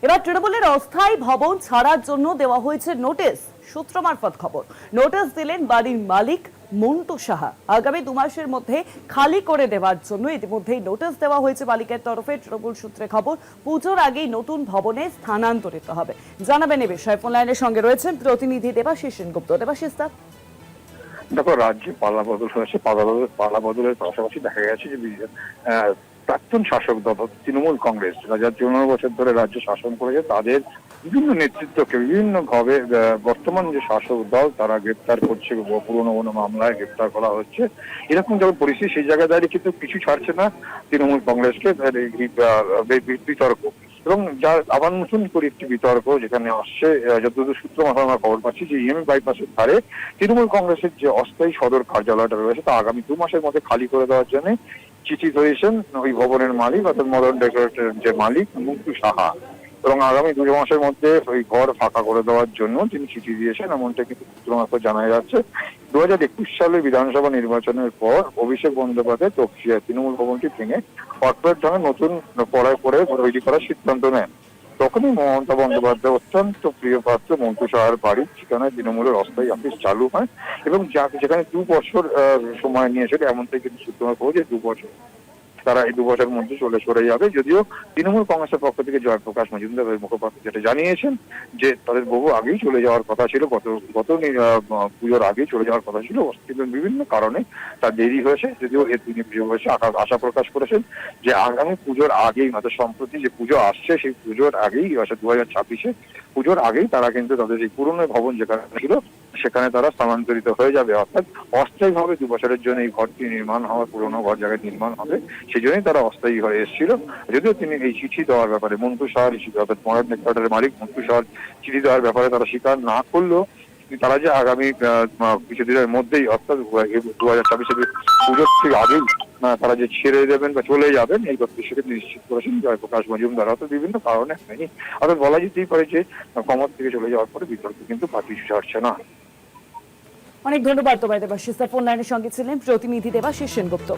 এবার তৃণমূলের অস্থায়ী ভবন ছাড়ার জন্য দেওয়া হয়েছে নোটিশ। সূত্র মারফত খবর, নোটিশ দিলেন বাড়ির মালিক মন্টু সাহা। আগামী 2 মাসের মধ্যে খালি করে দেওয়ার জন্য ইতিমধ্যেই নোটিশ দেওয়া হয়েছে মালিকের তরফে। তৃণমূল সূত্রে খবর, পুজোর আগেই নতুন ভবনে স্থানান্তরিত হবে। জানাবেন এ বিষয়ে ফোন লাইনের সঙ্গে রয়েছেন প্রতিনিধি দেবাশিস সেনগুপ্ত। দেবাশিস দা, দেখো, রাজ্যে পালা বদল হয়েছে। পালা বদলের পাশাপাশি দেখা গেছে যে প্রাক্তন শাসক দল তৃণমূল কংগ্রেস, যারা 14 বছর ধরে রাজ্য শাসন করেছে, তাদের বিভিন্ন নেতৃত্বকে বিভিন্ন ভাবে বর্তমান যে শাসক দল তারা গ্রেপ্তার করছে, পুরোনো কোনো মামলায় গ্রেপ্তার করা হচ্ছে। এরকম যখন পরিস্থিতি, সেই জায়গায় দাঁড়িয়ে কিন্তু কিছু ছাড়ছে না তৃণমূল কংগ্রেসকে বিতর্ক। এবং যার আবার নতুন করে একটি বিতর্ক যেখানে আসছে, যতদূর সূত্র মারফত আমরা খবর পাচ্ছি যে ইএমএ বাইপাসের ধারে তৃণমূল কংগ্রেসের যে অস্থায়ী সদর কার্যালয়টা রয়েছে তা আগামী 2 মাসের মধ্যে খালি করে দেওয়ার জন্য চিঠি ধরিয়েছেন ওই ভবনের মালিক, অর্থাৎ মদন ডেকোরেটরের যে মালিক মন্টু সাহা। এবং আগামী 2 মাসের মধ্যে ওই ঘর ফাঁকা করে দেওয়ার জন্য তিনি চিঠি দিয়েছেন, এমনটা কিন্তু সূত্র মারফত জানা যাচ্ছে। 2021 সালের বিধানসভা নির্বাচনের পর অভিষেক বন্দ্যোপাধ্যায় তপসিয়া তৃণমূল ভবনটি ভেঙে কর্পোরেট ঢঙে নতুন পড়ায় করে তৈরি করার সিদ্ধান্ত নেন। তখনই মমতা বন্দ্যোপাধ্যায় অত্যন্ত প্রিয় পাত্র মন্টু সাহার বাড়ির ঠিকানায় তৃণমূলের অস্থায়ী অফিস চালু হয় এবং যেখানে 2 বছর সময় নিয়েছিল, এমনটাই কিন্তু সূত্র মারফত যে 2 বছর তারা এই 2 বছরের মধ্যে সরে যাবে। যদিও তৃণমূল কংগ্রেসের পক্ষ থেকে জয়প্রকাশ মজুমদার মুখপাত্র যেটা জানিয়েছেন যে তাদের বহু আগেই চলে যাওয়ার কথা ছিল, গত পুজোর আগেই চলে যাওয়ার কথা ছিল, কিন্তু বিভিন্ন কারণে তার দেরি হয়েছে। যদিও এর তিনি আশা প্রকাশ করেছেন যে আগামী পুজোর আগেই, মানে সম্প্রতি যে পুজো আসছে সেই পুজোর আগেই, অর্থাৎ 2026-এ পুজোর আগেই তারা কিন্তু তাদের এই পুরনো ভবন যেখানে ছিল সেখানে তারা স্থানান্তরিত হয়ে যাবে। অর্থাৎ অস্থায়ীভাবে 2 বছরের জন্য এই ঘরটি নির্মাণ হওয়ার, পুরোনো ঘর জায়গায় নির্মাণ হবে, সেই জন্যই তারা অস্থায়ী হয়ে এসেছিল। যদিও তিনি এই চিঠি দেওয়ার ব্যাপারে মন্টু সাহার, অর্থাৎ মডার্ন হেডকোয়ার্টারের মালিক মন্টু সাহার চিঠি দেওয়ার ব্যাপারে তারা স্বীকার না করলেও তারা যে আগামী কিছুদিনের মধ্যেই, অর্থাৎ 2026-এর পুজোর ঠিক আগেই তারা যে ছেড়ে দেবেন বা চলে যাবেন, এই তথ্য সেটা নিশ্চিত করেছেন জয়প্রকাশ মজুমদার। অর্থাৎ বিভিন্ন কারণে হয়নি, অর্থাৎ বলা যেতেই পারে যে কমর থেকে চলে যাওয়ার পরে বিতর্ক কিন্তু পার্টি ছাড়ছে না। অনেক ধন্যবাদ তোমায় দেবাশিস। ফোন লাইনের সঙ্গে ছিলেন প্রতিনিধি দেবাশিস সেনগুপ্ত।